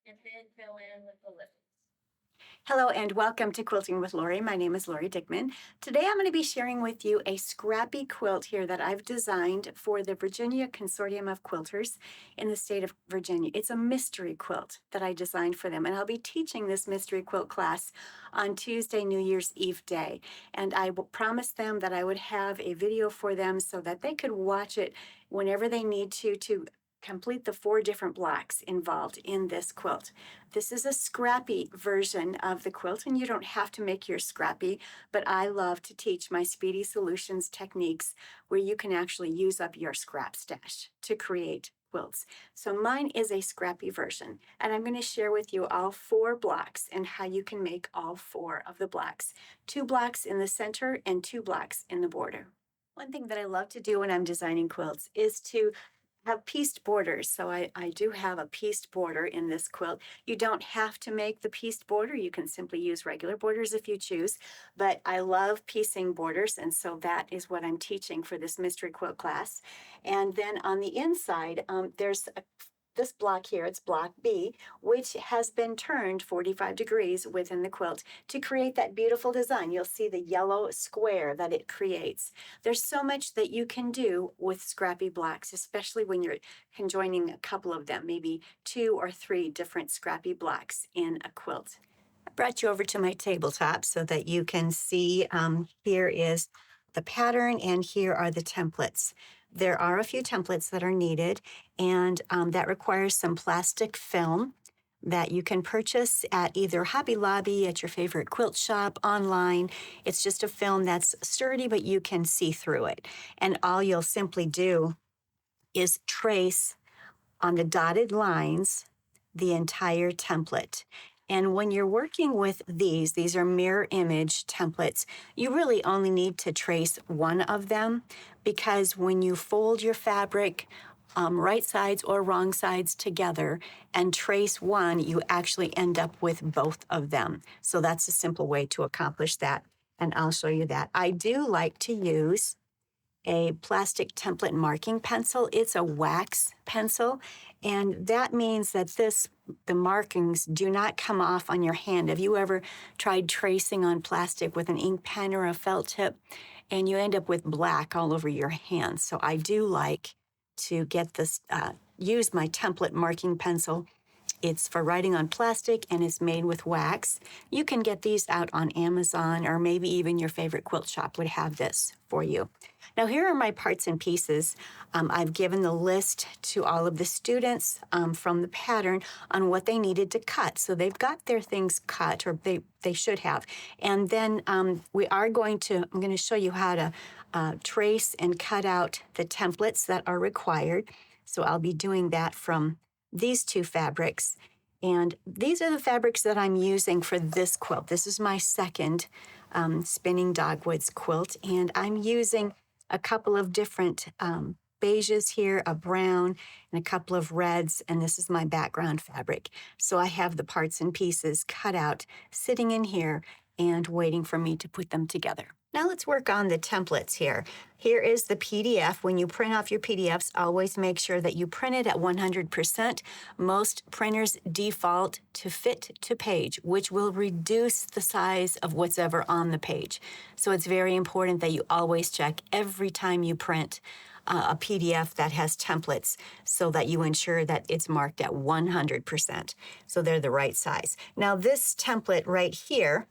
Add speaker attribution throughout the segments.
Speaker 1: and then fill in with the lip.
Speaker 2: Hello and welcome to Quilting with Lori. My name is Lori Dickman. Today I'm going to be sharing with you a Scrappy quilt here that I've designed for the Virginia Consortium of Quilters in the state of Virginia. It's a mystery quilt that I designed for them, and I'll be teaching this mystery quilt class on Tuesday, New Year's Eve day. And I promised them that I would have a video for them so that they could watch it whenever they need to complete the 4 different blocks involved in this quilt. This is a Scrappy version of the quilt, and you don't have to make your Scrappy, but I love to teach my Speedy Solutions techniques where you can actually use up your scrap stash to create quilts. So mine is a Scrappy version, and I'm going to share with you all 4 blocks and how you can make all 4 of the blocks. 2 blocks in the center and 2 blocks in the border. One thing that I love to do when I'm designing quilts is to have pieced borders. So I do have a pieced border in this quilt. You don't have to make the pieced border. You can simply use regular borders if you choose, but I love piecing borders, and so that is what I'm teaching for this mystery quilt class. And then on the inside, there's this block here, it's block B, which has been turned 45 degrees within the quilt to create that beautiful design. You'll see the yellow square that it creates. There's so much that you can do with Scrappy blocks, especially when you're conjoining a couple of them, maybe 2 or 3 different Scrappy blocks in a quilt. I brought you over to my tabletop so that you can see here is the pattern and here are the templates. There are a few templates that are needed, and that requires some plastic film that you can purchase at either Hobby Lobby, at your favorite quilt shop, online. It's just a film that's sturdy, but you can see through it. And all you'll simply do is trace on the dotted lines the entire template. And when you're working with these are mirror image templates, you really only need to trace one of them, because when you fold your fabric right sides or wrong sides together and trace one, you actually end up with both of them. So that's a simple way to accomplish that, and I'll show you that. I do like to use a plastic template marking pencil. It's a wax pencil, and that means that the markings do not come off on your hand. Have you ever tried tracing on plastic with an ink pen or a felt tip, and you end up with black all over your hands? So I do like to get this, use my template marking pencil. It's for writing on plastic, and it's made with wax. You can get these out on Amazon, or maybe even your favorite quilt shop would have this for you. Now, here are my parts and pieces. I've given the list to all of the students from the pattern on what they needed to cut. So they've got their things cut, or they should have. And then I'm going to show you how to trace and cut out the templates that are required. So I'll be doing that from these 2 fabrics. And these are the fabrics that I'm using for this quilt. This is my second Spinning Dogwoods quilt, and I'm using a couple of different beiges here, a brown and a couple of reds, and this is my background fabric. So I have the parts and pieces cut out, sitting in here and waiting for me to put them together. Now let's work on the templates here. Here is the PDF. When you print off your PDFs, always make sure that you print it at 100%. Most printers default to fit to page, which will reduce the size of what's ever on the page. So it's very important that you always check every time you print a PDF that has templates, so that you ensure that it's marked at 100%. So they're the right size. Now this template right here,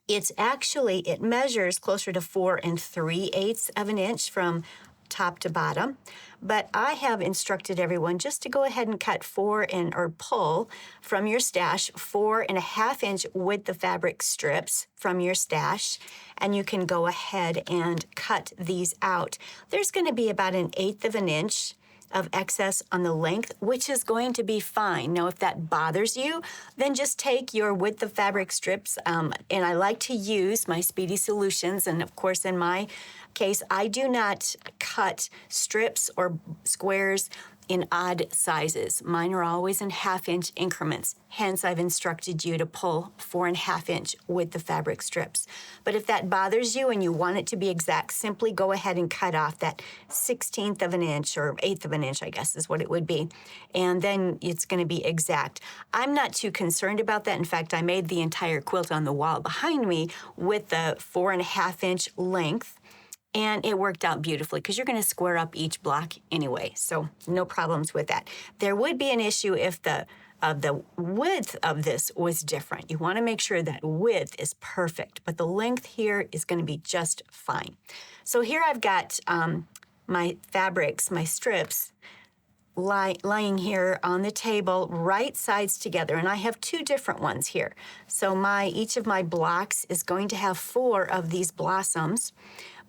Speaker 2: it measures closer to 4 3/8 of an inch from top to bottom, but I have instructed everyone just to go ahead and cut or pull from your stash 4.5 inch width of fabric strips from your stash, and you can go ahead and cut these out. There's going to be about 1/8 of an inch of excess on the length, which is going to be fine. Now, if that bothers you, then just take your width of fabric strips, and I like to use my Speedy Solutions, and of course, in my case, I do not cut strips or squares in odd sizes. Mine are always in 1/2-inch increments. Hence, I've instructed you to pull 4.5-inch with the fabric strips. But if that bothers you and you want it to be exact, simply go ahead and cut off that 1/16 of an inch, or 1/8 of an inch, I guess is what it would be. And then it's going to be exact. I'm not too concerned about that. In fact, I made the entire quilt on the wall behind me with the 4.5-inch length. And it worked out beautifully because you're going to square up each block anyway. So no problems with that. There would be an issue if the width of this was different. You want to make sure that width is perfect, but the length here is going to be just fine. So here I've got my fabrics, my strips, lying here on the table, right sides together, and I have 2 different ones here. So each of my blocks is going to have 4 of these blossoms.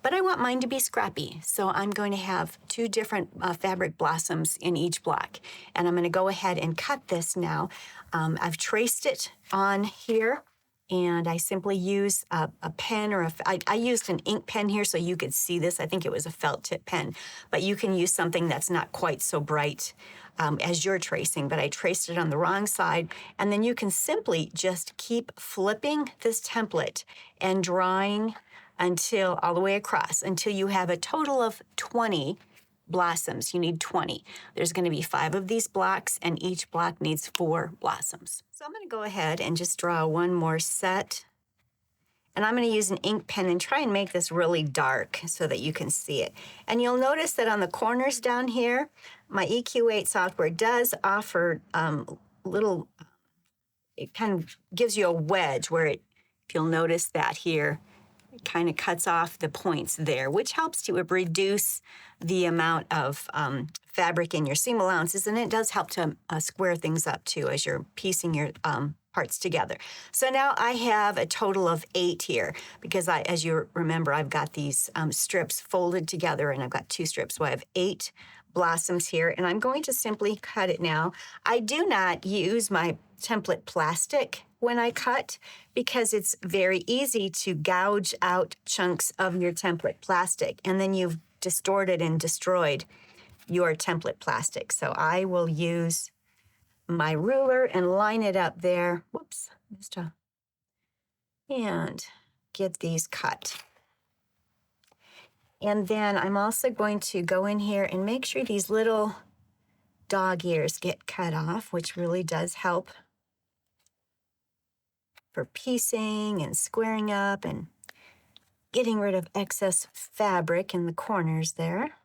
Speaker 2: But I want mine to be scrappy, so I'm going to have 2 different fabric blossoms in each block. And I'm going to go ahead and cut this now. I've traced it on here, and I simply use a pen or I used an ink pen here so you could see this. I think it was a felt tip pen, but you can use something that's not quite so bright as you're tracing, but I traced it on the wrong side. And then you can simply just keep flipping this template and drawing until all the way across, until you have a total of 20 blossoms. You need 20. There's going to be 5 of these blocks, and each block needs 4 blossoms. So I'm going to go ahead and just draw one more set. And I'm going to use an ink pen and try and make this really dark so that you can see it. And you'll notice that on the corners down here, my EQ8 software does offer it kind of gives you a wedge where if you'll notice that here, it kind of cuts off the points there, which helps to reduce the amount of fabric in your seam allowances, and it does help to square things up too as you're piecing your parts together. So now I have a total of 8 here because as you remember, I've got these strips folded together, and I've got 2 strips, so I have 8 blossoms here, and I'm going to simply cut it now. I do not use my template plastic when I cut because it's very easy to gouge out chunks of your template plastic, and then you've distorted and destroyed your template plastic. So I will use my ruler and line it up there. Whoops, and get these cut. And then I'm also going to go in here and make sure these little dog ears get cut off, which really does help for piecing and squaring up and getting rid of excess fabric in the corners there.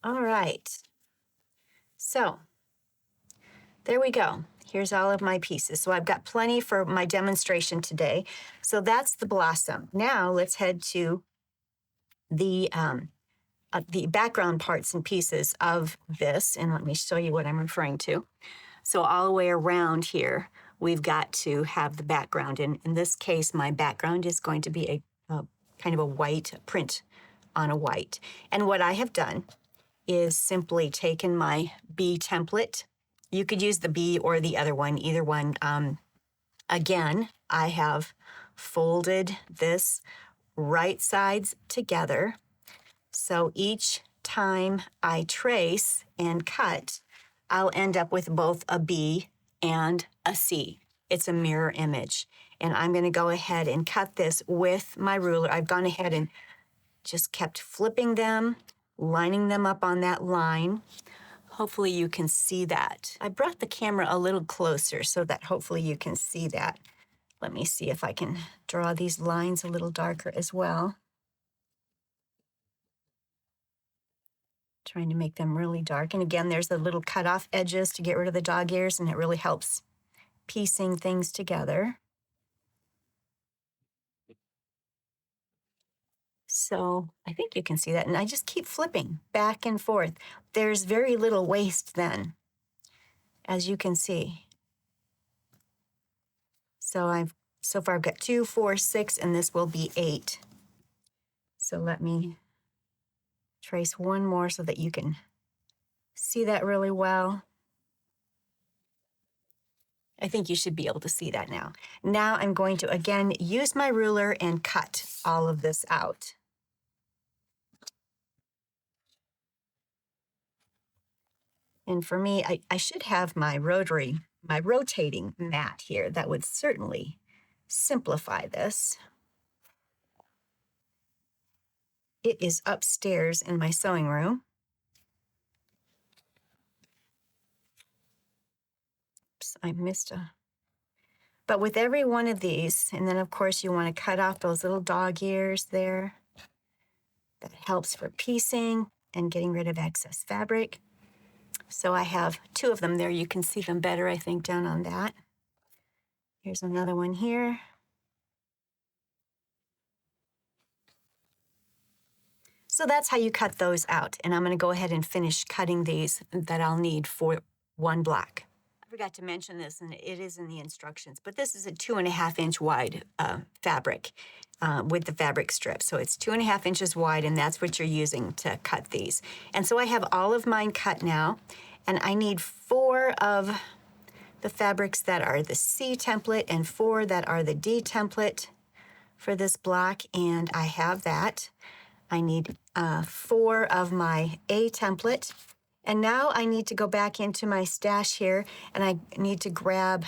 Speaker 2: All right. So there we go. Here's all of my pieces. So I've got plenty for my demonstration today. So that's the blossom. Now let's head to the background parts and pieces of this. And let me show you what I'm referring to. So all the way around here, we've got to have the background. And in this case, my background is going to be a kind of a white print on a white. And what I have done is simply taken my bee template. You could use the bee or the other one, either one. Again, I have folded this right sides together. So each time I trace and cut, I'll end up with both a B and a C. It's a mirror image. And I'm going to go ahead and cut this with my ruler. I've gone ahead and just kept flipping them, lining them up on that line. Hopefully you can see that. I brought the camera a little closer so that hopefully you can see that. Let me see if I can draw these lines a little darker as well. Trying to make them really dark. And again, there's the little cut off edges to get rid of the dog ears, and it really helps piecing things together. So I think you can see that. And I just keep flipping back and forth. There's very little waste then, as you can see. So far I've got 2, 4, 6, and this will be 8. So let me trace one more so that you can see that really well. I think you should be able to see that now. Now I'm going to, again, use my ruler and cut all of this out. And for me, I should have my rotating mat here. That would certainly simplify this. It is upstairs in my sewing room. Oops, I missed a... But with every one of these, and then of course you want to cut off those little dog ears there. That helps for piecing and getting rid of excess fabric. So I have 2 of them there. You can see them better, I think, down on that. Here's another one here. So that's how you cut those out. And I'm going to go ahead and finish cutting these that I'll need for one block. I forgot to mention this, and it is in the instructions, but this is a 2.5 inch wide fabric with the fabric strip. So it's 2.5 inches wide, and that's what you're using to cut these. And so I have all of mine cut now, and I need 4 of the fabrics that are the C template and 4 that are the D template for this block, and I have that. I need 4 of my A template. And now I need to go back into my stash here, and I need to grab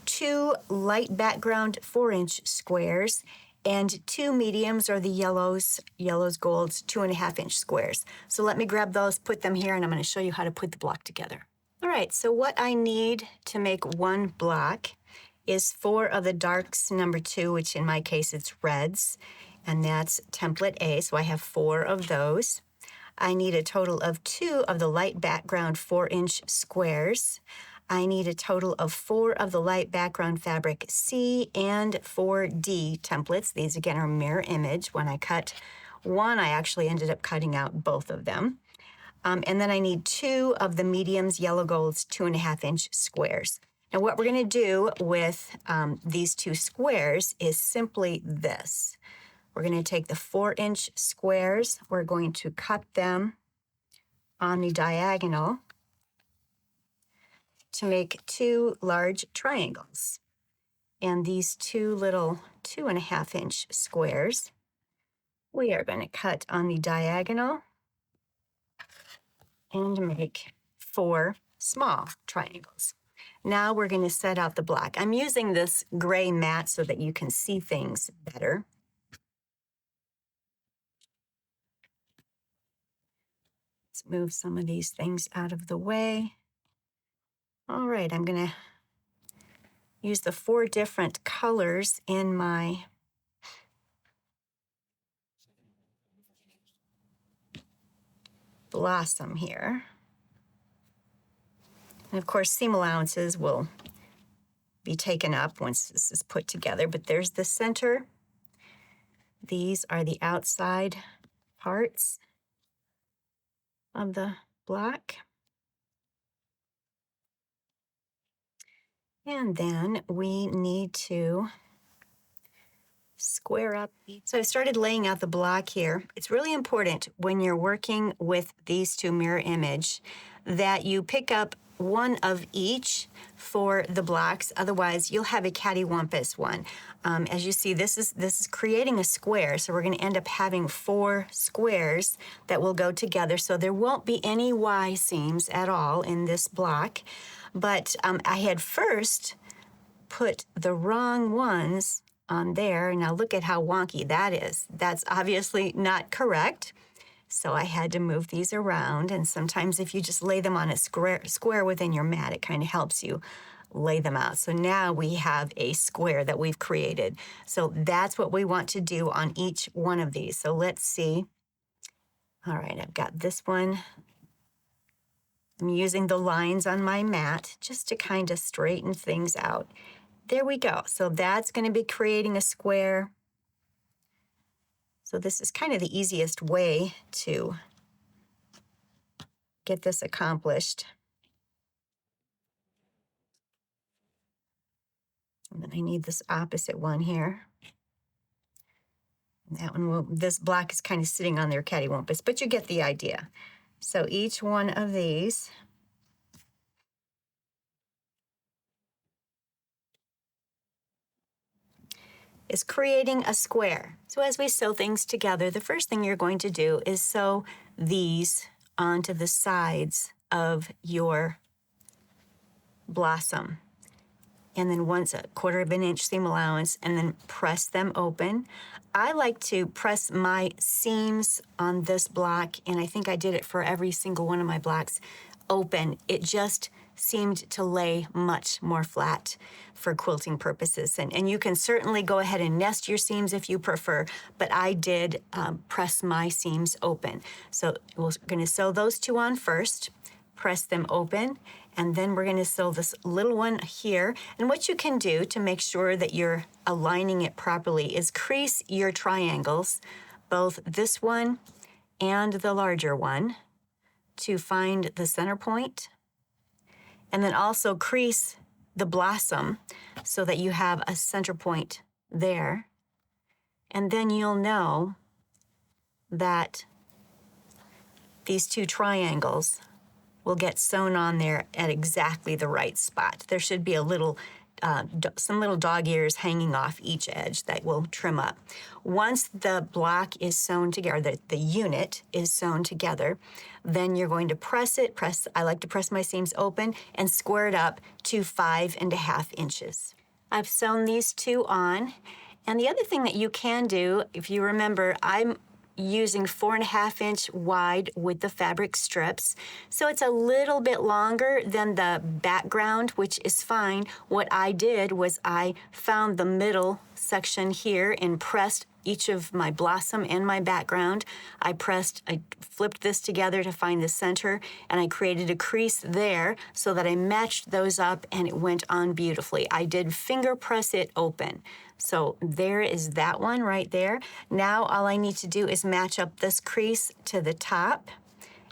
Speaker 2: 2 light background 4-inch squares and 2 mediums, or the yellows, golds, 2.5 inch squares. So let me grab those, put them here, and I'm going to show you how to put the block together. All right, so what I need to make one block is 4 of the darks number 2, which in my case it's reds, and that's template A, so I have 4 of those. I need a total of 2 of the light background 4-inch squares. I need a total of 4 of the light background fabric C and 4 D templates. These again are mirror image. When I cut one, I actually ended up cutting out both of them. And then I need 2 of the mediums yellow golds 2.5 inch squares. Now what we're going to do with these 2 squares is simply this. We're going to take the 4-inch squares, we're going to cut them on the diagonal to make 2 large triangles. And these 2 little 2.5 inch squares, we are going to cut on the diagonal and make 4 small triangles. Now we're going to set out the block. I'm using this gray mat so that you can see things better. Let's move some of these things out of the way. All right, I'm going to use the 4 different colors in my blossom here. And of course, seam allowances will be taken up once this is put together, but there's the center. These are the outside parts of the block. And then we need to square up. So I started laying out the block here. It's really important when you're working with these 2 mirror image that you pick up 1 of each for the blocks. Otherwise, you'll have a cattywampus one. As you see, this is creating a square, so we're going to end up having 4 squares that will go together. So there won't be any Y seams at all in this block. But I had first put the wrong ones on there. Now look at how wonky that is. That's obviously not correct. So I had to move these around, and sometimes if you just lay them on a square within your mat, it kind of helps you lay them out. So now we have a square that we've created. So that's what we want to do on each one of these. So let's see. All right, I've got this one. I'm using the lines on my mat just to kind of straighten things out. There we go. So that's going to be creating a square. So this is kind of the easiest way to get this accomplished. And then I need this opposite one here. And that one will, this block is kind of sitting on their cattywampus, but you get the idea. So each one of these is creating a square. So as we sew things together, the first thing you're going to do is sew these onto the sides of your blossom. And then once a 1/4 inch seam allowance, and then press them open. I like to press my seams on this block, and I think I did it for every single one of my blocks, open. It just seemed to lay much more flat for quilting purposes. And you can certainly go ahead and nest your seams if you prefer, but I did press my seams open. So we're gonna sew those 2 on first, press them open, and then we're gonna sew this little one here. And what you can do to make sure that you're aligning it properly is crease your triangles, both this one and the larger one, to find the center point. And then also crease the blossom so that you have a center point there. And then you'll know that these 2 triangles will get sewn on there at exactly the right spot. There should be a little, some little dog ears hanging off each edge that will trim up. Once the block is sewn together, the unit is sewn together, then you're going to press it. I like to press my seams open and square it up to 5.5 inches. I've sewn these 2 on. And the other thing that you can do, if you remember, I'm using 4.5 inch wide with the fabric strips. So it's a little bit longer than the background, which is fine. What I did was I found the middle section here and pressed each of my blossom and my background. I flipped this together to find the center, and I created a crease there so that I matched those up, and it went on beautifully. I did finger press it open. So there is that one right there. Now all I need to do is match up this crease to the top,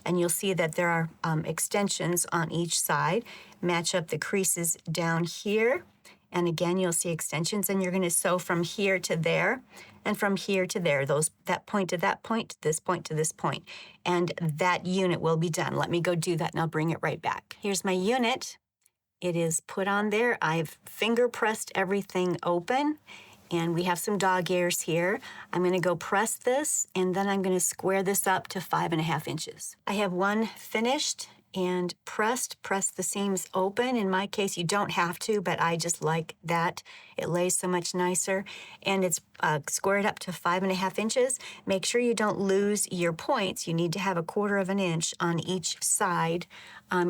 Speaker 2: and you'll see that there are extensions on each side. Match up the creases down here, and again you'll see extensions, and you're going to sew from here to there and from here to there, that point to that point, this point to this point, and that unit will be done. Let me go do that and I'll bring it right back. Here's my unit. It is put on there. I've finger pressed everything open, and we have some dog ears here. I'm gonna go press this, and then I'm gonna square this up to 5.5 inches. I have one finished and press the seams open. In my case, you don't have to, but I just like that. It lays so much nicer, and it's squared up to 5.5 inches. Make sure you don't lose your points. You need to have a 1/4 inch on each side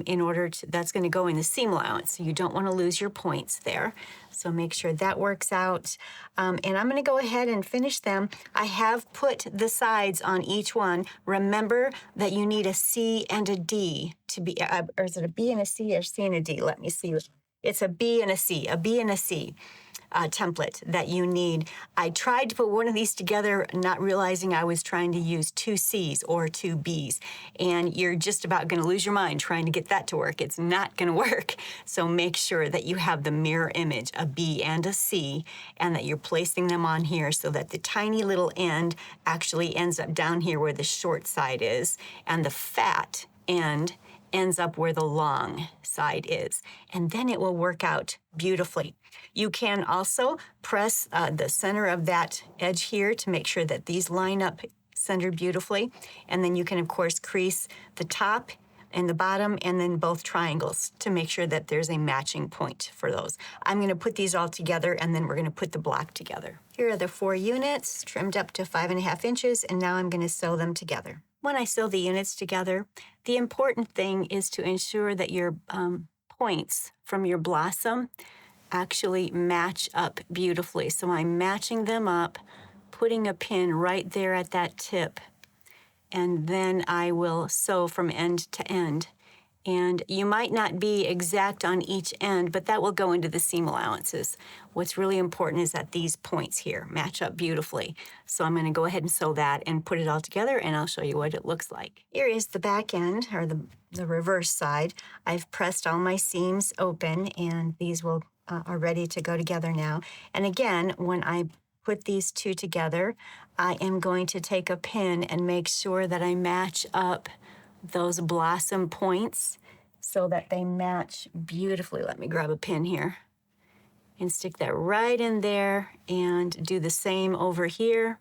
Speaker 2: in order to, that's gonna go in the seam allowance. So you don't wanna lose your points there. So make sure that works out. And I'm gonna go ahead and finish them. I have put the sides on each one. Remember that you need a C and a D to be, or is it a B and a C or C and a D? Let me see. It's a B and a C, template that you need. I tried to put one of these together, not realizing I was trying to use 2 C's or 2 B's, and you're just about going to lose your mind trying to get that to work. It's not going to work. So make sure that you have the mirror image, a B and a C, and that you're placing them on here so that the tiny little end actually ends up down here where the short side is, and the fat end ends up where the long side is. And then it will work out beautifully. You can also press the center of that edge here to make sure that these line up centered beautifully. And then you can, of course, crease the top and the bottom and then both triangles to make sure that there's a matching point for those. I'm going to put these all together, and then we're going to put the block together. Here are the 4 units trimmed up to 5.5 inches, and now I'm going to sew them together. When I sew the units together, the important thing is to ensure that your points from your blossom actually match up beautifully. So I'm matching them up, putting a pin right there at that tip, and then I will sew from end to end. And you might not be exact on each end, but that will go into the seam allowances. What's really important is that these points here match up beautifully. So I'm going to go ahead and sew that and put it all together, and I'll show you what it looks like. Here is the back end, or the reverse side. I've pressed all my seams open, and these are ready to go together now. And again, when I put these 2 together, I am going to take a pin and make sure that I match up those blossom points so that they match beautifully. Let me grab a pin here and stick that right in there, and do the same over here.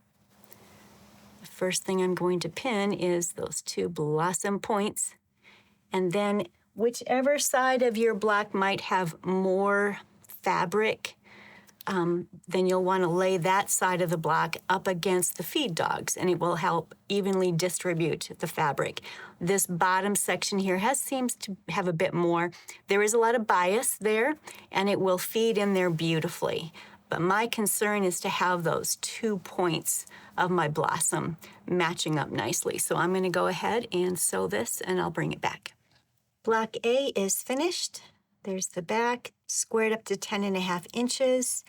Speaker 2: The first thing I'm going to pin is those 2 blossom points, And then whichever side of your block might have more fabric, then you'll want to lay that side of the block up against the feed dogs, and it will help evenly distribute the fabric. This bottom section here seems to have a bit more. There is a lot of bias there, and it will feed in there beautifully. But my concern is to have those 2 points of my blossom matching up nicely. So I'm going to go ahead and sew this, and I'll bring it back. Block A is finished. There's the back, squared up to 10.5 inches.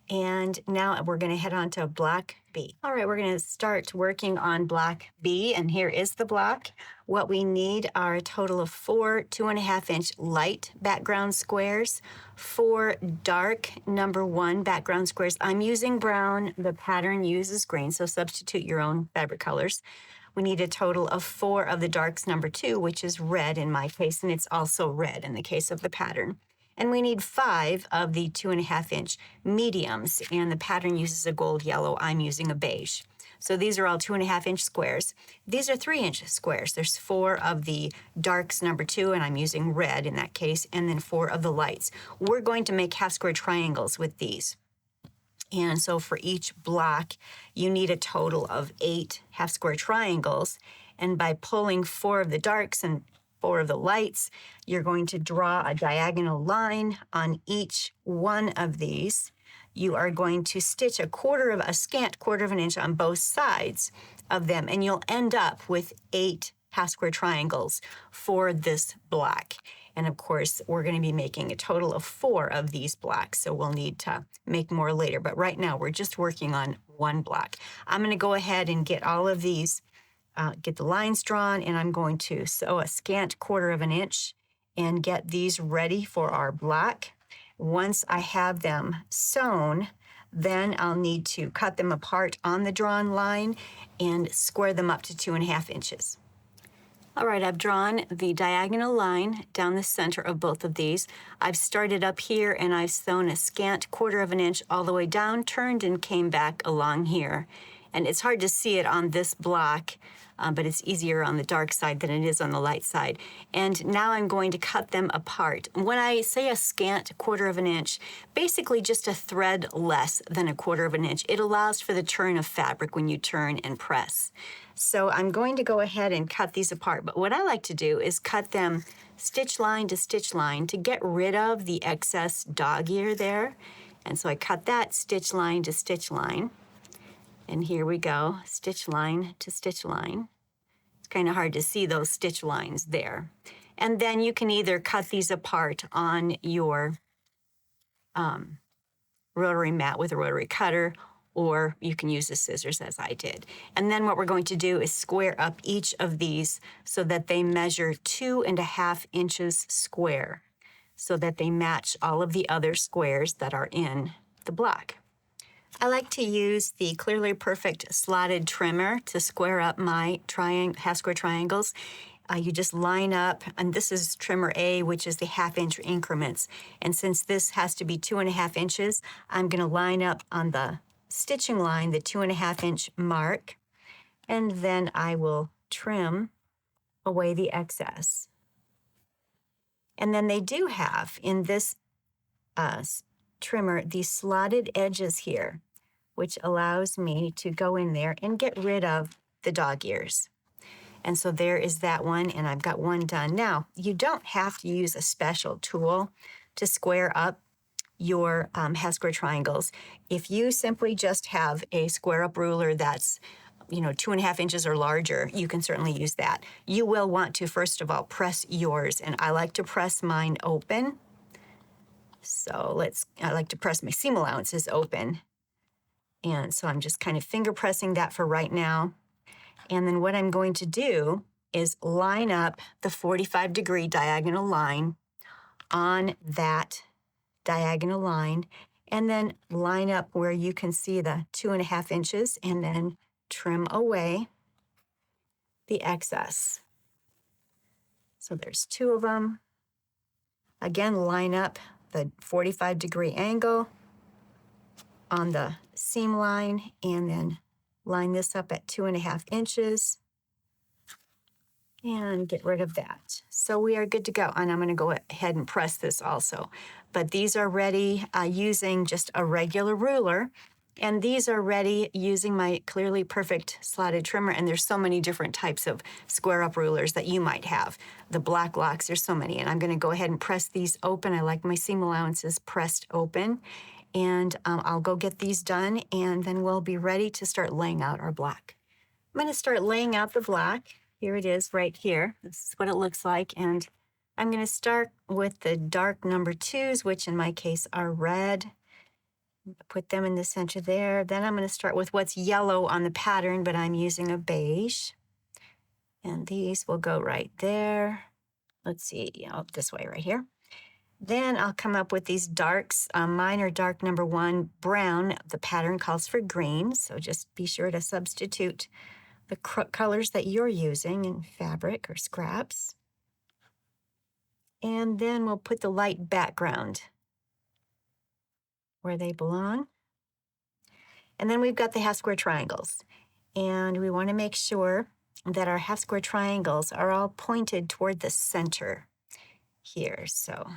Speaker 2: And now we're going to head on to block B. All right, we're going to start working on block B, and here is the block. What we need are a total of 4 2.5-inch light background squares, 4 dark number 1 background squares. I'm using brown. The pattern uses green, so substitute your own fabric colors. We need a total of 4 of the darks number 2, which is red in my case, and it's also red in the case of the pattern. And we need 5 of the 2.5-inch mediums, and the pattern uses a gold yellow. I'm using a beige. So these are all 2.5-inch squares. These are 3-inch squares. There's 4 of the darks number 2, and I'm using red in that case, and then 4 of the lights. We're going to make half-square triangles with these. And so for each block, you need a total of 8 half-square triangles. And by pulling 4 of the darks and 4 of the lights, you're going to draw a diagonal line on each one of these. You are going to stitch a scant quarter of an inch on both sides of them, and you'll end up with 8 half-square triangles for this block. And of course, we're going to be making a total of 4 of these blocks, so we'll need to make more later. But right now, we're just working on 1 block. I'm going to go ahead and get all of these, get the lines drawn, and I'm going to sew a scant quarter of an inch and get these ready for our block. Once I have them sewn, then I'll need to cut them apart on the drawn line and square them up to 2.5 inches. All right, I've drawn the diagonal line down the center of both of these. I've started up here and I've sewn a scant quarter of an inch all the way down, turned and came back along here. And it's hard to see it on this block, but it's easier on the dark side than it is on the light side. And now I'm going to cut them apart. When I say a scant quarter of an inch, basically just a thread less than a quarter of an inch. It allows for the turn of fabric when you turn and press. So I'm going to go ahead and cut these apart. But what I like to do is cut them stitch line to get rid of the excess dog ear there. And so I cut that stitch line to stitch line. And here we go, stitch line to stitch line. It's kind of hard to see those stitch lines there. And then you can either cut these apart on your rotary mat with a rotary cutter, or you can use the scissors as I did. And then what we're going to do is square up each of these so that they measure 2.5 inches square, so that they match all of the other squares that are in the block. I like to use the Clearly Perfect slotted trimmer to square up my half-square triangles. You just line up, and this is trimmer A, which is the 1/2-inch increments. And since this has to be 2.5 inches, I'm going to line up on the stitching line, the 2.5-inch mark, and then I will trim away the excess. And then they do have, in this trimmer, these slotted edges here, which allows me to go in there and get rid of the dog ears. And so there is that one, and I've got one done. Now, you don't have to use a special tool to square up your half-square triangles. If you simply just have a square-up ruler that's 2.5 inches or larger, you can certainly use that. You will want to, first of all, press yours, and I like to press mine open. So I like to press my seam allowances open. And so I'm just kind of finger pressing that for right now. And then what I'm going to do is line up the 45-degree diagonal line on that diagonal line, and then line up where you can see the 2.5 inches, and then trim away the excess. So there's 2 of them. Again, line up the 45-degree angle on the seam line, and then line this up at 2.5 inches. And get rid of that. So we are good to go. And I'm going to go ahead and press this also. But these are ready using just a regular ruler. And these are ready using my Clearly Perfect slotted trimmer. And there's so many different types of square up rulers that you might have. The black locks, there's so many. And I'm going to go ahead and press these open. I like my seam allowances pressed open. And I'll go get these done. And then we'll be ready to start laying out our black. I'm going to start laying out the black. Here it is right here. This is what it looks like. And I'm going to start with the dark number 2s, which in my case are red. Put them in the center there. Then I'm going to start with what's yellow on the pattern, but I'm using a beige. And these will go right there. Let's see, this way right here. Then I'll come up with these darks. Mine are dark number 1 brown. The pattern calls for green, so just be sure to substitute the colors that you're using in fabric or scraps. And then we'll put the light background where they belong. And then we've got the half square triangles. And we want to make sure that our half square triangles are all pointed toward the center here. So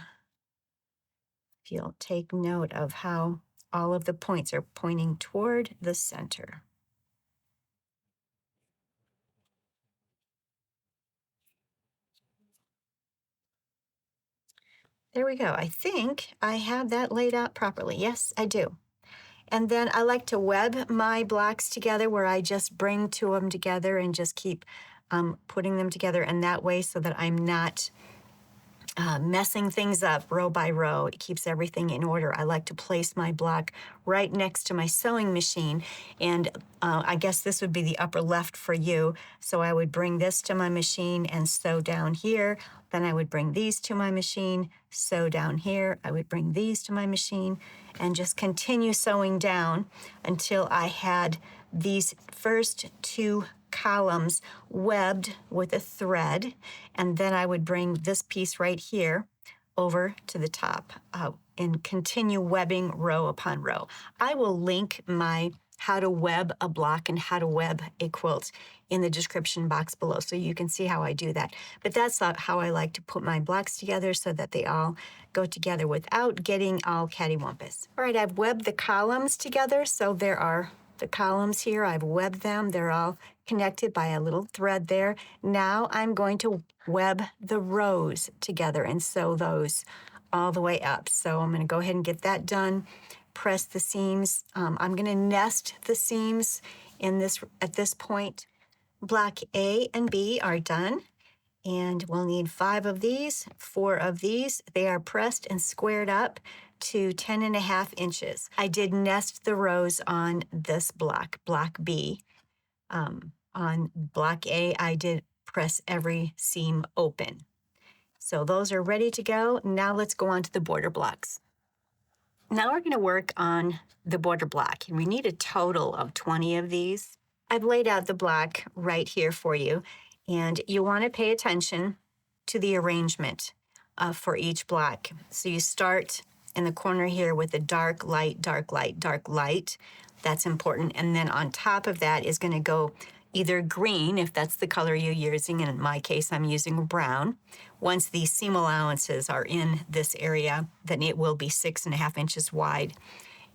Speaker 2: if you'll take note of how all of the points are pointing toward the center. There we go. I think I have that laid out properly. Yes, I do. And then I like to web my blocks together where I just bring 2 of them together and just keep putting them together in that way so that I'm not messing things up row by row. It keeps everything in order. I like to place my block right next to my sewing machine. And I guess this would be the upper left for you. So I would bring this to my machine and sew down here. Then I would bring these to my machine, sew down here. I would bring these to my machine and just continue sewing down until I had these first 2 columns webbed with a thread, and then I would bring this piece right here over to the top and continue webbing row upon row. I will link my how to web a block and how to web a quilt in the description box below so you can see how I do that. But that's how I like to put my blocks together so that they all go together without getting all cattywampus. All right, I've webbed the columns together, so there are the columns here. I've webbed them. They're all connected by a little thread there. Now I'm going to web the rows together and sew those all the way up. So I'm going to go ahead and get that done. Press the seams. I'm going to nest the seams in this at this point. Block A and B are done. And we'll need 5 of these, 4 of these. They are pressed and squared up to 10.5 inches. I did nest the rows on this block, block B. On block A, I did press every seam open. So those are ready to go. Now let's go on to the border blocks. Now we're going to work on the border block, and we need a total of 20 of these. I've laid out the block right here for you, and you want to pay attention to the arrangement for each block. So you start in the corner here with the dark, light, dark, light, dark, light. That's important. And then on top of that is going to go either green, if that's the color you're using, and in my case, I'm using brown. Once these seam allowances are in this area, then it will be 6.5 inches wide,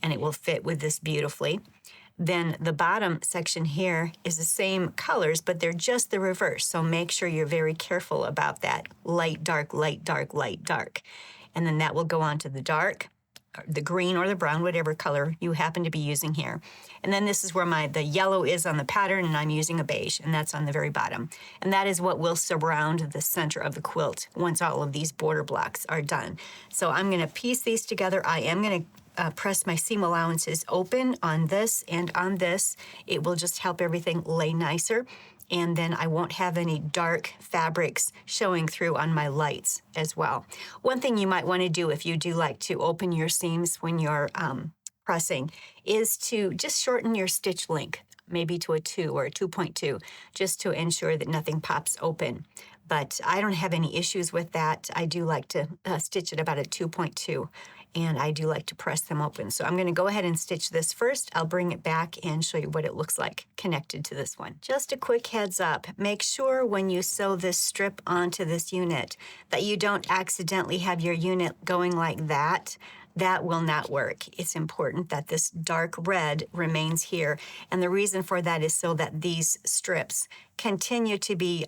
Speaker 2: and it will fit with this beautifully. Then the bottom section here is the same colors, but they're just the reverse. So make sure you're very careful about that. Light, dark, light, dark, light, dark. And then that will go on to the dark, the green or the brown, whatever color you happen to be using here. And then this is where the yellow is on the pattern, and I'm using a beige, and that's on the very bottom. And that is what will surround the center of the quilt once all of these border blocks are done. So I'm going to piece these together. I am going to press my seam allowances open on this and on this. It will just help everything lay nicer. And then I won't have any dark fabrics showing through on my lights as well. One thing you might want to do if you do like to open your seams when you're pressing is to just shorten your stitch length, maybe to a 2 or a 2.2, just to ensure that nothing pops open. But I don't have any issues with that. I do like to stitch at about a 2.2. and I do like to press them open. So I'm going to go ahead and stitch this first. I'll bring it back and show you what it looks like connected to this one. Just a quick heads up, make sure when you sew this strip onto this unit that you don't accidentally have your unit going like that. That will not work. It's important that this dark red remains here. And the reason for that is so that these strips continue to be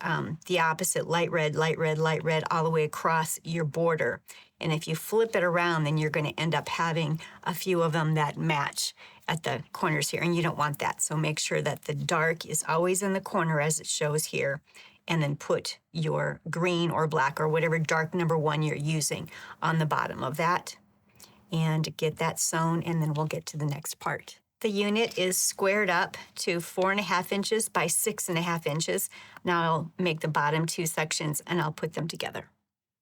Speaker 2: the opposite, light red, light red, light red, all the way across your border. And if you flip it around, then you're going to end up having a few of them that match at the corners here, and you don't want that. So make sure that the dark is always in the corner as it shows here, and then put your green or black or whatever dark number 1 you're using on the bottom of that, and get that sewn, and then we'll get to the next part. The unit is squared up to 4.5 inches by 6.5 inches. Now I'll make the bottom 2 sections and I'll put them together.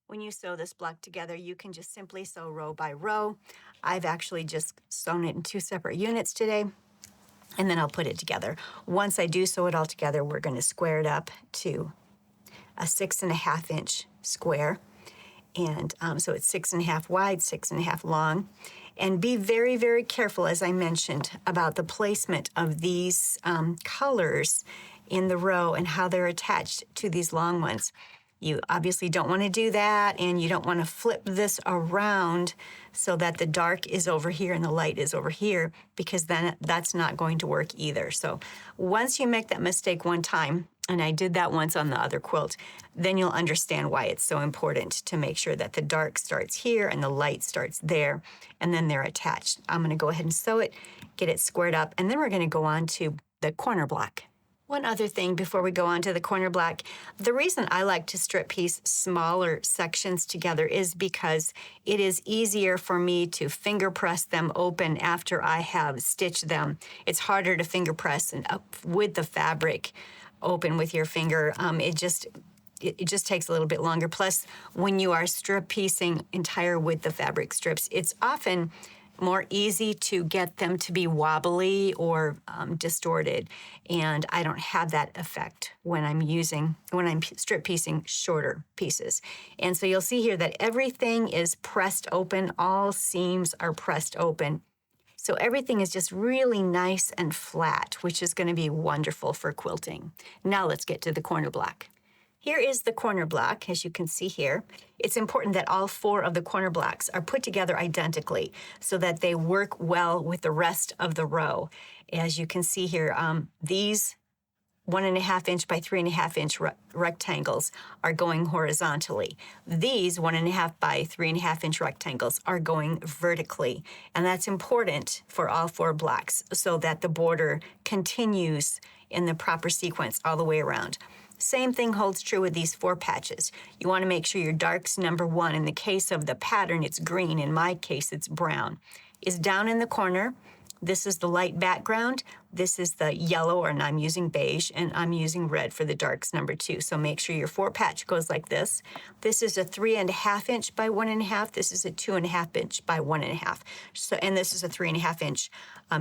Speaker 2: When you sew this block together, you can just simply sew row by row. I've actually just sewn it in 2 separate units today, and then I'll put it together. Once I do sew it all together, we're going to square it up to a 6.5 inch square. And so it's 6.5 wide, 6.5 long. And be very, very careful, as I mentioned, about the placement of these colors in the row and how they're attached to these long ones. You obviously don't want to do that, and you don't want to flip this around so that the dark is over here and the light is over here, because then that's not going to work either. So once you make that mistake one time, and I did that once on the other quilt, then you'll understand why it's so important to make sure that the dark starts here and the light starts there, and then they're attached. I'm going to go ahead and sew it, get it squared up, and then we're going to go on to the corner block. One other thing before we go on to the corner block, the reason I like to strip piece smaller sections together is because it is easier for me to finger press them open after I have stitched them. It's harder to finger press and up with the fabric open with your finger. It just takes a little bit longer. Plus, when you are strip piecing entire width of fabric strips, it's often more easy to get them to be wobbly or distorted. And I don't have that effect when I'm strip piecing shorter pieces. And so you'll see here that everything is pressed open. All seams are pressed open. So everything is just really nice and flat, which is going to be wonderful for quilting. Now let's get to the corner block. Here is the corner block, as you can see here. It's important that all 4 of the corner blocks are put together identically so that they work well with the rest of the row. As you can see here, these 1.5 inch by 3.5 inch rectangles are going horizontally. These 1.5 by 3.5 inch rectangles are going vertically. And that's important for all 4 blocks so that the border continues in the proper sequence all the way around. Same thing holds true with these 4 patches. You want to make sure your darks number 1, in the case of the pattern, it's green. In my case, it's brown, is down in the corner. This is the light background. This is the yellow, and I'm using beige, and I'm using red for the darks number 2. So make sure your 4 patch goes like this. This is a 3.5 inch by 1.5. This is a 2.5 inch by 1.5. So, and this is a 3.5 inch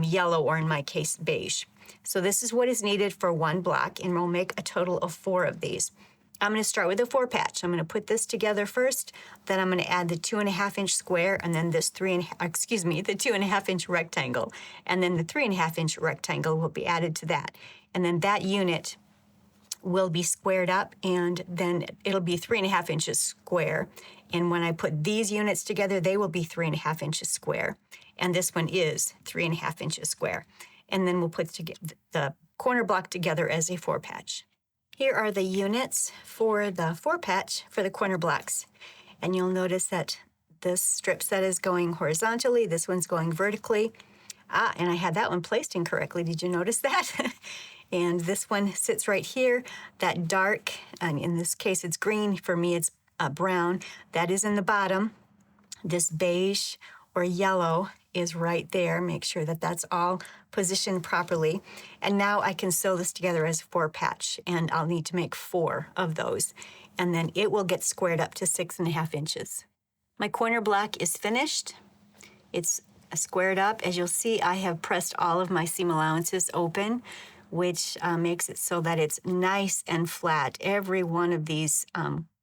Speaker 2: yellow, or in my case, beige. So this is what is needed for 1 block, and we'll make a total of 4 of these. I'm going to start with a 4 patch. I'm going to put this together first, then I'm going to add the 2.5 inch square, and then this the 2.5 inch rectangle, and then the 3.5 inch rectangle will be added to that. And then that unit will be squared up, and then it'll be 3.5 inches square. And when I put these units together, they will be 3.5 inches square. And this one is 3.5 inches square. And then we'll put the corner block together as a 4 patch. Here are the units for the 4 patch for the corner blocks. And you'll notice that this strip set is going horizontally, this one's going vertically. And I had that one placed incorrectly. Did you notice that? And this one sits right here. That dark, and in this case it's green, for me it's brown, that is in the bottom. This beige or yellow is right there. Make sure that that's all positioned properly. And now I can sew this together as a 4 patch, and I'll need to make 4 of those. And then it will get squared up to 6.5 inches. My corner block is finished. It's squared up. As you'll see, I have pressed all of my seam allowances open, which makes it so that it's nice and flat. Every one of these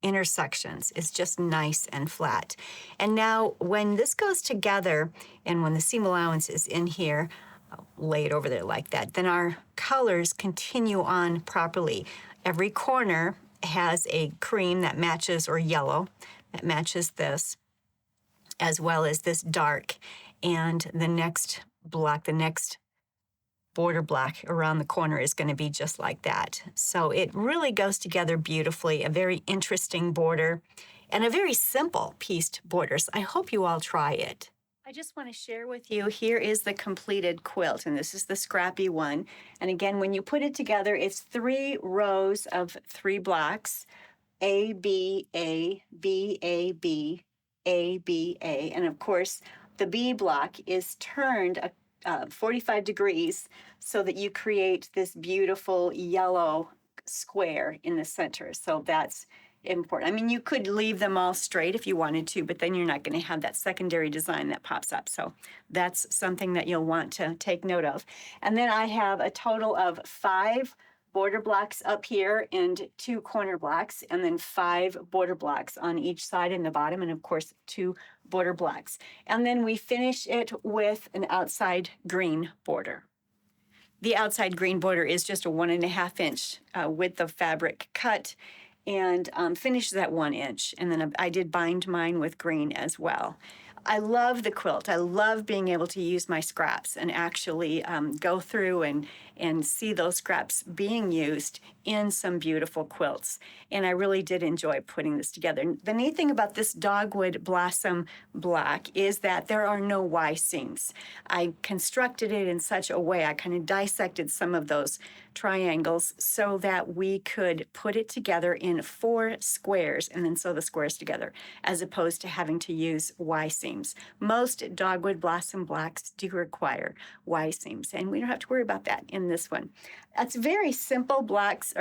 Speaker 2: intersections is just nice and flat. And now when this goes together and when the seam allowance is in here, I'll lay it over there like that, then our colors continue on properly. Every corner has a cream that matches, or yellow, that matches this, as well as this dark. And the next block, the next border block around the corner is going to be just like that. So it really goes together beautifully, a very interesting border and a very simple pieced borders. I hope you all try it. I just want to share with you, here is the completed quilt, and this is the Scrappy one. And again, when you put it together, it's 3 rows of 3 blocks, A, B, A, B, A, B, A, B, A. And of course, the B block is turned 45 degrees so that you create this beautiful yellow square in the center. So that's important. I mean, you could leave them all straight if you wanted to, but then you're not going to have that secondary design that pops up. So that's something that you'll want to take note of. And then I have a total of 5 border blocks up here and 2 corner blocks, and then 5 border blocks on each side in the bottom, and of course 2 border blocks. And then we finish it with an outside green border. The outside green border is just a 1.5 inch width of fabric cut, and finishes at 1 inch. And then I did bind mine with green as well. I love the quilt. I love being able to use my scraps and actually go through and see those scraps being used in some beautiful quilts. And I really did enjoy putting this together. The neat thing about this Dogwood Blossom Black is that there are no Y seams. I constructed it in such a way, I kind of dissected some of those triangles so that we could put it together in 4 squares and then sew the squares together, as opposed to having to use Y seams. Most Dogwood Blossom Blacks do require Y seams, and we don't have to worry about that in this one. It's very simple blacks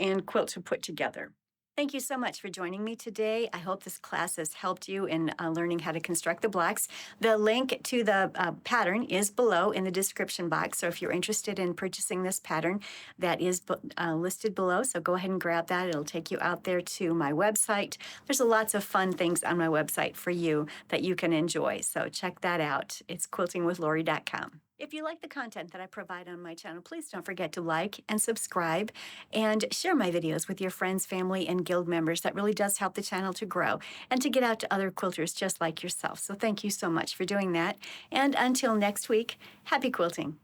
Speaker 2: and quilt to put together. Thank you so much for joining me today. I hope this class has helped you in learning how to construct the blocks. The link to the pattern is below in the description box. So if you're interested in purchasing this pattern, that is listed below. So go ahead and grab that. It'll take you out there to my website. There's lots of fun things on my website for you that you can enjoy. So check that out. It's quiltingwithlori.com. If you like the content that I provide on my channel, please don't forget to like and subscribe and share my videos with your friends, family, and guild members. That really does help the channel to grow and to get out to other quilters just like yourself. So thank you so much for doing that. And until next week, happy quilting.